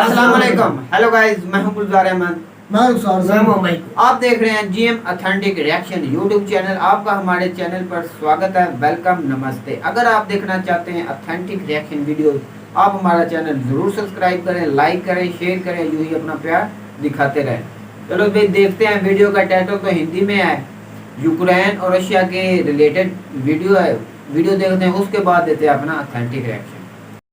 अस्सलाम वालेकुम। Hello guys, मैं हूं गुलजार अहमद। आप देख रहे हैं GM authentic reaction YouTube channel. आपका हमारे चैनल पर स्वागत है, वेलकम, नमस्ते। अगर आप देखना चाहते हैं ऑथेंटिक रिएक्शन वीडियो, आप हमारा चैनल जरूर सब्सक्राइब करें, लाइक करें, शेयर करें, यूं ही अपना प्यार दिखाते रहें। चलो भाई देखते हैं। वीडियो का टाइटल तो हिंदी में है, यूक्रेन और रशिया के रिलेटेड वीडियो है। वीडियो देखते हैं, उसके बाद देते हैं अपना ऑथेंटिक रिएक्शन।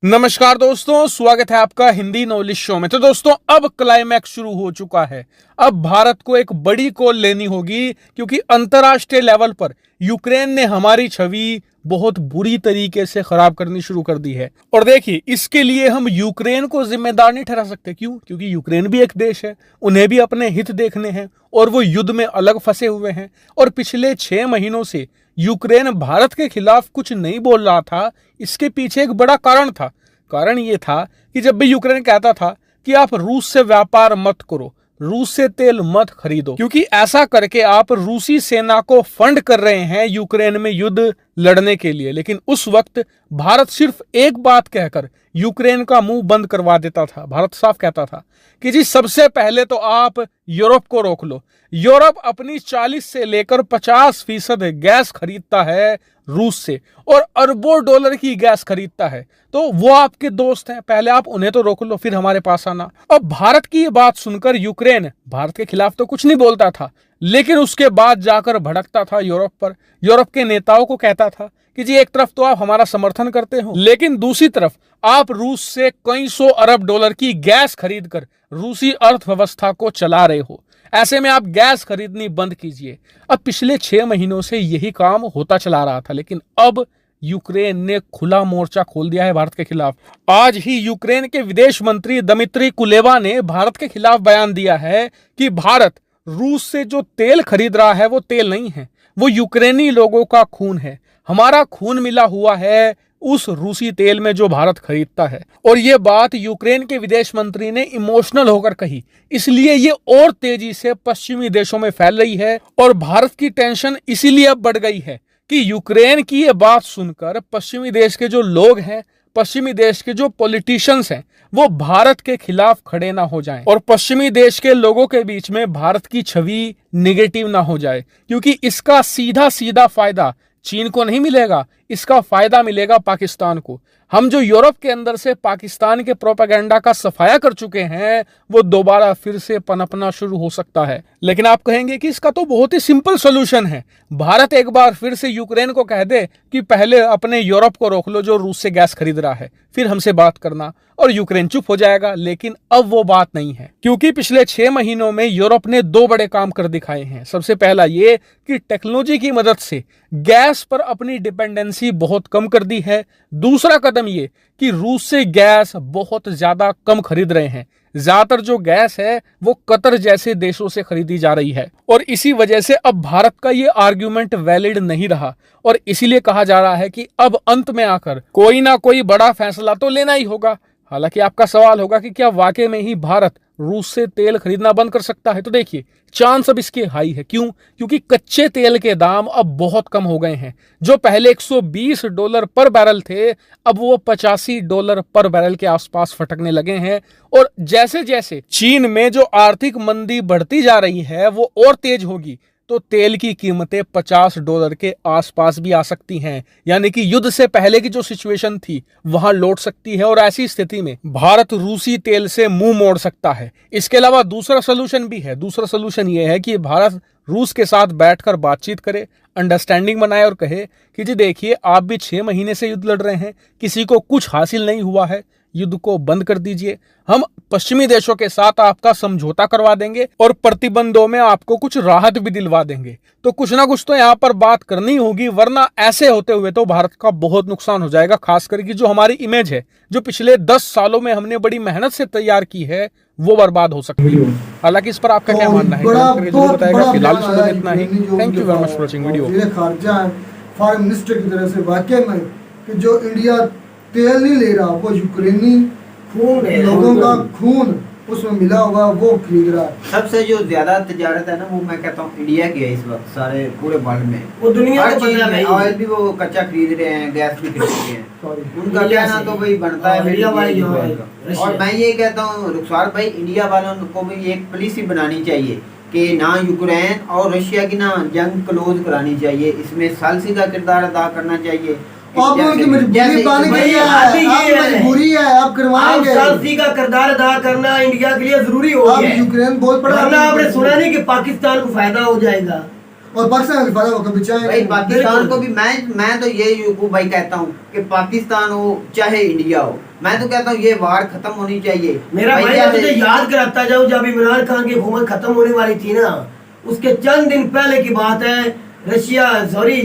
नमस्कार दोस्तों, स्वागत है आपका हिंदी नॉलेज शो में। तो दोस्तों, अब क्लाइमैक्स शुरू हो चुका है। अब भारत को एक बड़ी कॉल लेनी होगी, क्योंकि अंतर्राष्ट्रीय लेवल पर यूक्रेन ने हमारी छवि बहुत बुरी तरीके से खराब करनी शुरू कर दी है। और देखिए, इसके लिए हम यूक्रेन को जिम्मेदार नहीं ठहरा सकते। क्यों? क्योंकि यूक्रेन भी एक देश है, उन्हें भी अपने हित देखने हैं और वो युद्ध में अलग फंसे हुए हैं। और पिछले 6 महीनों से यूक्रेन भारत के खिलाफ कुछ नहीं बोल रहा था। इसके पीछे एक बड़ा कारण था। कारण ये था कि जब भी यूक्रेन कहता था कि आप रूस से व्यापार मत करो, रूस से तेल मत खरीदो, क्योंकि ऐसा करके आप रूसी सेना को फंड कर रहे हैं यूक्रेन में युद्ध लड़ने के लिए। लेकिन उस वक्त भारत सिर्फ एक बात कहकर यूक्रेन का मुंह बंद करवा देता था। भारत साफ कहता था कि जी, सबसे पहले तो आप यूरोप को रोक लो। यूरोप अपनी 40 से लेकर 50% गैस खरीदता है रूस से और अरबों डॉलर की गैस खरीदता है। तो वो आपके दोस्त हैं, पहले आप उन्हें तो रोक लो, फिर हमारे पास आना। अब भारत की ये बात सुनकर यूक्रेन भारत के खिलाफ तो कुछ नहीं बोलता था, लेकिन उसके बाद जाकर भड़कता था यूरोप पर। यूरोप के नेताओं को कहता था कि जी, एक तरफ तो आप हमारा समर्थन करते हो, लेकिन दूसरी तरफ आप रूस से कई 100 अरब डॉलर की गैस खरीदकर रूसी अर्थव्यवस्था को चला रहे हो। ऐसे में आप गैस खरीदनी बंद कीजिए। अब पिछले 6 महीनों से यही काम होता चला रहा था, लेकिन अब यूक्रेन ने खुला मोर्चा खोल दिया है भारत के खिलाफ। आज ही यूक्रेन के विदेश मंत्री दमित्री कुलेबा ने भारत के खिलाफ बयान दिया है कि भारत रूस से जो तेल खरीद रहा है वो तेल नहीं है, वो यूक्रेनी लोगों का खून है। हमारा खून मिला हुआ है उस रूसी तेल में जो भारत खरीदता है। और ये बात यूक्रेन के विदेश मंत्री ने इमोशनल होकर कही, इसलिए ये और तेजी से पश्चिमी देशों में फैल रही है। और भारत की टेंशन इसीलिए अब बढ़ गई है कि यूक्रेन की ये बात सुनकर पश्चिमी देश के जो लोग हैं, पश्चिमी देश के जो पॉलिटिशियंस हैं, वो भारत के खिलाफ खड़े ना हो जाएं और पश्चिमी देश के लोगों के बीच में भारत की छवि निगेटिव ना हो जाए। क्योंकि इसका सीधा सीधा फायदा चीन को नहीं मिलेगा, इसका फायदा मिलेगा पाकिस्तान को। हम जो यूरोप के अंदर से पाकिस्तान के प्रोपेगेंडा का सफाया कर चुके हैं, वो दोबारा फिर से पनपना शुरू हो सकता है। लेकिन आप कहेंगे कि इसका तो बहुत ही सिंपल सॉल्यूशन है। भारत एक बार फिर से यूक्रेन को कह दे कि पहले अपने यूरोप को रोक लो जो रूस से गैस खरीद रहा है, फिर हमसे बात करना, और यूक्रेन चुप हो जाएगा। लेकिन अब वो बात नहीं है, क्योंकि पिछले 6 महीनों में यूरोप ने 2 बड़े काम कर दिखाए हैं। सबसे पहला ये कि टेक्नोलॉजी की मदद से गैस पर अपनी डिपेंडेंसी बहुत कम कर दी है। दूसरा कदम ये कि रूस से गैस बहुत ज्यादा कम खरीद रहे हैं। ज्यादातर जो गैस है वो कतर जैसे देशों से खरीदी जा रही है। और इसी वजह से अब भारत का ये आर्ग्यूमेंट वैलिड नहीं रहा, और इसीलिए कहा जा रहा है कि अब अंत में आकर कोई ना कोई बड़ा फैसला तो लेना ही होगा। हालांकि आपका सवाल होगा कि क्या वाकई में ही भारत रूस से तेल खरीदना बंद कर सकता है? तो देखिए, चांस अब इसके हाई है। क्यों? क्योंकि कच्चे तेल के दाम अब बहुत कम हो गए हैं। जो पहले $120 पर बैरल थे, अब वो $85 पर बैरल के आसपास फटकने लगे हैं। और जैसे जैसे चीन में जो आर्थिक मंदी बढ़ती जा रही है वो और तेज होगी, तो तेल की कीमतें $50 के आसपास भी आ सकती हैं। यानी कि युद्ध से पहले की जो सिचुएशन थी वहां लौट सकती है, और ऐसी स्थिति में भारत रूसी तेल से मुंह मोड़ सकता है। इसके अलावा दूसरा सोल्यूशन भी है। दूसरा सोल्यूशन यह है कि भारत रूस के साथ बैठकर बातचीत करे, अंडरस्टैंडिंग बनाए और कहे कि जी देखिए, आप भी 6 महीने से युद्ध लड़ रहे हैं, किसी को कुछ हासिल नहीं हुआ है, युद्ध को बंद कर दीजिए। हम पश्चिमी देशों के साथ आपका समझौता करवा देंगे और प्रतिबंधों में आपको कुछ राहत भी दिलवा देंगे। तो कुछ ना कुछ तो यहाँ पर बात करनी होगी, वरना ऐसे होते हुए तो भारत का बहुत नुकसान हो जाएगा। खास करके जो हमारी इमेज है, जो पिछले 10 सालों में हमने बड़ी मेहनत से तैयार की है, वो बर्बाद हो सकती है। हालांकि इस पर आपका क्या मानना है? जरूर बताएगा। फिलहाल इस इतना ही। Thank you very much for watching video. Foreign minister की तरह से वाकई में कि जो इंडिया तेल नहीं ले रहा, वो यूक्रेनी लोगों का खून उसमें मिला होगा वो खरीद रहा है। सबसे जो ज्यादा तजारत है ना वो मैं कहता हूँ इंडिया की है इस वक्त सारे पूरे वर्ल्ड में। वो दुनिया हर का चीज बंदा में भाई। ऑयल भी वो कच्चा खरीद रहे हैं, गैस भी खरीद रहे हैं। सॉरी उनका इंडिया कहना से। तो भाई बनता है इंडिया वाले जो है, और रशिया। मैं ये कहता हूँ रुखसार भाई, इंडिया वालों को भी एक पॉलिसी बनानी चाहिए कि ना यूक्रेन और रशिया की ना जंग क्लोज करानी चाहिए, इसमें सालसी का किरदार अदा करना चाहिए। आप उनकी मजबूरी जैसे- बन गई भाई, है, आती ही आप है। मजबूरी है, आप करवाएंगे। सालसी का किरदार अदा करना इंडिया के लिए जरूरी हो अब गया है। यूक्रेन बहुत बड़ा वरना आपने सुना नहीं कि पाकिस्तान को फायदा हो जाएगा। और पाकिस्तान का फायदा होगा चाहे भाई पाकिस्तान बिल्कुल। को भी मैं तो ये यूकू भाई कहता हूँ कि पाकिस्तान हो चाहे इंडिया हो, मैं तो कहता हूँ ये वार खत्म होनी चाहिए। मेरा भाई क्या मैं तुझे है- याद कराता जाऊं, जब इमरान खान की हुकूमत खत्म होने वाली थी ना, उसके चंद दिन पहले की बात है,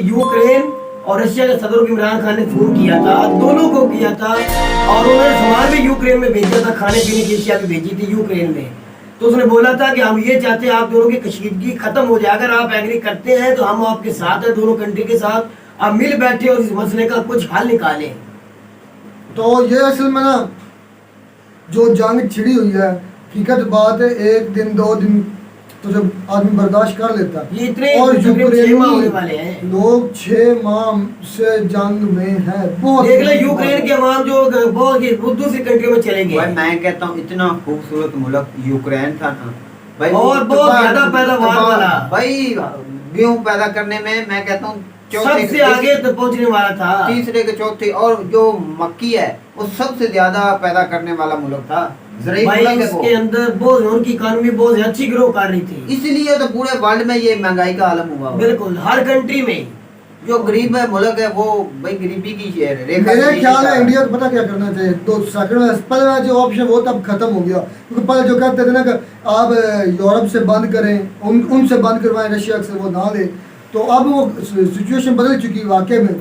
यूक्रेन और रशिया के सदर को इमरान खान ने फोन किया था, दोनों को किया था, और उन्होंने सामान भी यूक्रेन में भेजा था, खाने पीने की चीजें भी भेजी थी यूक्रेन में। तो उसने बोला था कि हम ये चाहते हैं आप दोनों की कशीदगी खत्म हो जाए, अगर आप एग्री करते हैं तो हम आपके साथ हैं, दोनों कंट्री के साथ आप मिल बैठे और इस मसले का कुछ हल निकालें। तो ये असल में ना जो जंग छिड़ी हुई है, हकीकत बात है, एक दिन दो दिन तो जब आदमी बर्दाश्त कर लेता है। ये इतने और तकरीबन 6 माह होने वाले हैं। लोग 6 माह से जंग में है। बहुत देख ले यूक्रेन के अवाम जो बहुत दूसरी कंट्रियों में चले भाई गए, मैं कहता हूँ इतना खूबसूरत मुल्क यूक्रेन था ना भाई, और वो बहुत ज्यादा पैदावार वाला। भाई गेहूं पैदा करने में मैं कहता हूँ सबसे आगे तो पहुंचने वाला था। तीसरे के चौथे, और जो मक्की है वो सबसे ज्यादा पैदा करने वाला मुल्क था। ज़राई भाई मुल्क है वो। उसके अंदर बहुत उनकी इकोनॉमी बहुत अच्छी ग्रो कर रही थी। इसलिए तो पूरे वर्ल्ड में ये महंगाई का आलम हुआ हुआ है। बिल्कुल हर कंट्री में। जो गरीब है मुल्क है वो भाई गरीबी की रेखा मेरे से ख्याल है नीचे इंडिया को पता क्या करना चाहिए, तो सेकंड में पहला जो ऑप्शन वो तब खत्म हो गया, क्योंकि पहले जो कहते थे ना कि आप यूरोप से बंद करें, उनसे बंद करवाएं, रशिया से वो ना ले, तो अब वो सिचुएशन बदल चुकी है वाकई में।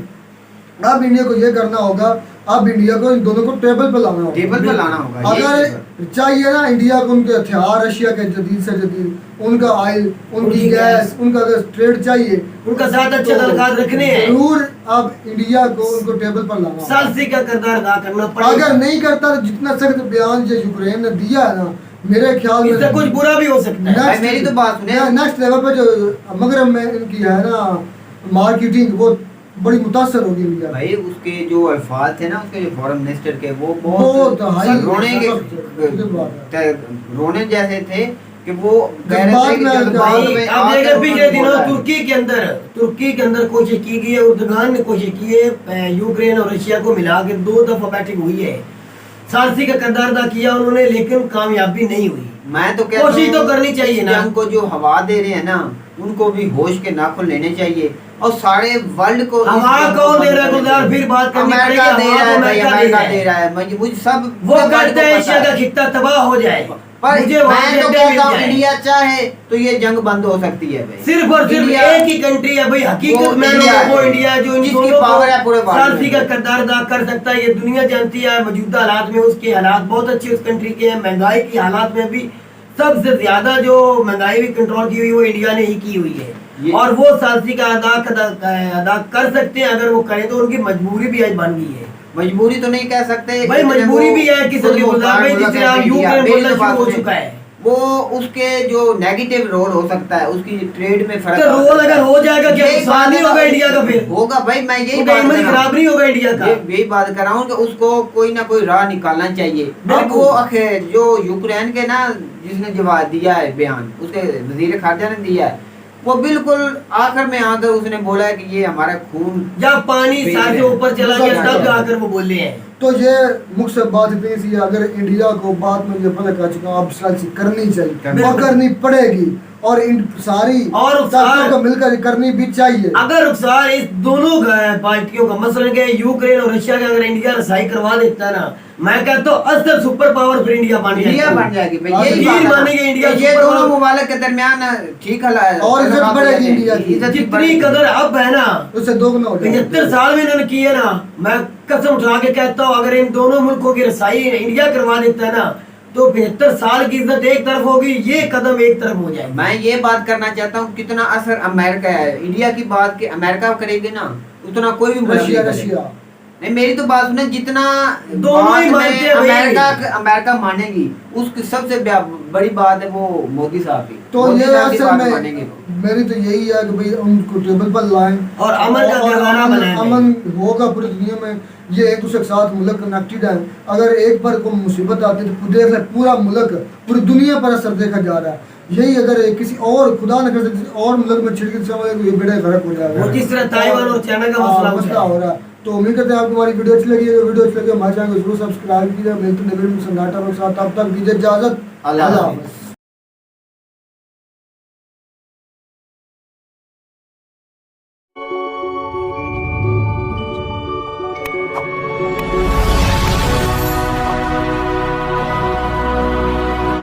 अब इंडिया को ये करना होगा, अब इंडिया को इन दोनों को टेबल पर लाना होगा। टेबल पे लाना होगा। अगर चाहिए ना इंडिया को उनके हथियार, रशिया के जदीद से जदीद, उनका ऑयल, उनकी गैस, उनका अगर ट्रेड चाहिए, उनका साथ अच्छे ताल्लुकात रखने हैं, जरूर अब इंडिया को उनको टेबल पर लाना होगा। सालसी का किरदार अदा करना पड़ेगा। अगर नहीं करता तो जितना सख्त बयान जो यूक्रेन ने दिया है ना, मेरे ख्याल में इससे कुछ बुरा भी हो सकता है। भाई मेरी तो बात सुने। नेक्स्ट लेवल पे जो मगरब में इनकी है ना मार्केटिंग, वो बड़ी मुतासर होगी इंडिया। भाई उसके जो अल्फाज थे ना उसके जो फॉरेन मिनिस्टर के वो बहुत बहुत हाई रोने रोने जैसे थे कि वो कह जज्बात रहे थे कि में जज्बात भाई में अब आकर देखिए पिछले उन्होंने दिनों बोला है। तुर्की के अंदर कोशिश की गई है, उर्दगान ने कोशिश की है, यूक्रेन और रशिया को मिला के 2 दफा बैठक हुई है, सालसी का किरदार अदा किया उन्होंने, लेकिन कामयाबी नहीं हुई। मैं तो कहता कोशिश तो हूँ करनी चाहिए इस ना। जंग को जो हवा दे रहे हैं ना उनको भी होश के नाखून लेने चाहिए, और सारे वर्ल्ड को हवा कौन दे रहा है गुलजार, फिर बात करनी पड़ेगी। अमेरिका दे रहा है भाई, अमेरिका अमेरिका दे रहा है, मुझे सब वो पूरे वर्ल्ड करते को हैं पता एशिया है। का खित्ता तबाह हो जाए, पर मुझे वहाँ मैं तो से कहता हूँ मिल जाए। इंडिया चाहे तो ये जंग बंद हो सकती है भाई। सिर्फ और सिर्फ इंडिया- एक ही कंट्री है भाई, वो हकीकत में इंडिया है। वो इंडिया है जो इन जिसकी दोनों को पावर है पूरे वर्ल्ड में। सालसी का किरदार अदा कर सकता है। ये दुनिया जानती है मौजूदा हालात में उसके हालात बहुत अच्छे उस कंट्री के हैं। महंगाई की हालात में भी सबसे ज्यादा जो महंगाई भी कंट्रोल की हुई वो इंडिया ने ही की हुई है, और वो सालसी का अदा कर सकते हैं। अगर वो करें तो उनकी मजबूरी भी आज बन गई है। मजबूरी तो नहीं कह सकते भाई मजबूरी भी है किसी के गुजार में, जिससे आप यूक्रेन बोलना शुरू हो चुका है। वो उसके जो नेगेटिव रोल हो सकता है उसकी ट्रेड में फर्क तो आ रोल सकता अगर है। हो जाएगा क्या यही नुकसान बात नहीं है होगा ना, इंडिया का? फिर होगा भाई, मैं यही उनका बात इमेज कर रहा हूँ। खराब नहीं होगा इंडिया का। यही बात कर रहा हूँ कि उसको कोई ना कोई राह निकालना चाहिए। अब बिल्कुल। वो जो यूक्रेन के ना जिसने जवाब दिया है बयान, उसके वजीर खारजा ने दिया है, वो बिल्कुल आखिर में आकर उसने बोला है कि ये हमारा खून जब पानी सर से ऊपर चला गया तब जाकर वो बोले हैं। तो ये मुख्य बात इतनी सी है, अगर इंडिया को बात में ये पता कर चुका हूं, अब सालसी करनी चाहिए और करनी पड़ेगी, और इन सारी और ताकतों को मिलकर करनी भी चाहिए। अगर रुखसार इस दोनों पार्टियों का मसलन के यूक्रेन और रशिया का अगर इंडिया रसाई करवा देता है ना, मैं कहता हूँ असल सुपर पावर फिर इंडिया बन इंडिया जाएगी। बन जाएगी भाई। हाँ, यही यकीन बात है ना। मानेंगे इंडिया ये सुपर दोनों पावर। मुमालिक के दरमियान ठीक है और इज्जत बढ़ेगी इंडिया की। जितनी कदर अब है ना उससे दोगुना हो जाएगा। 75 साल में इन्होंने की है ना, मैं कसम उठा के कहता हूँ अगर इन दोनों मुल्कों की रसाई इंडिया करवा देता है ना, तो 75 साल की इज्जत एक तरफ होगी, ये कदम एक तरफ हो जाएगा। मैं ये बात करना चाहता हूँ कितना असर अमेरिका है, इंडिया की बात के अमेरिका करेगी ना उतना कोई भी मुल्क नहीं रशिया करेगा। रशिया नहीं मेरी तो बात सुने, जितना दोनों ही बात मानते में हैं भाई। अमेरिका मानेगी, उसकी सबसे बड़ी बात है वो मोदी साहब की। तो मोदी ये साहब की असल बात में मानेंगे वो। मेरी तो यही है कि भाई उनको टेबल पर लाएं और अमन का और दरबारा बनाएं भाई। अमन होगा पूरी दुनिया में। ये एक दूसरे के साथ मुल्क कनेक्टेड है। अगर एक पर कोई मुसीबत आती है तो देख ले पूरा मुल्क, पूरी दुनिया पर असर देखा जा रहा है। यही अगर किसी और खुदा न कर किसी और मुल्क में छिड़के समझे तो ये बेड़ा गर्क हो जाएगा। वो जिस तरह ताइवान और चाइना का मसला हो रहा है। तो उम्मीद करते हैं आपको हमारी वीडियो अच्छी लगी है। वीडियो अच्छी लगी हमारे चैनल को जरूर सब्सक्राइब कीजिए। मिलते हैं नए वीडियो में सन्नाटा के साथ। तब तक दीजिए इजाजत। अल्लाह अल्लाह हाफ़िज़। हाफ़िज़।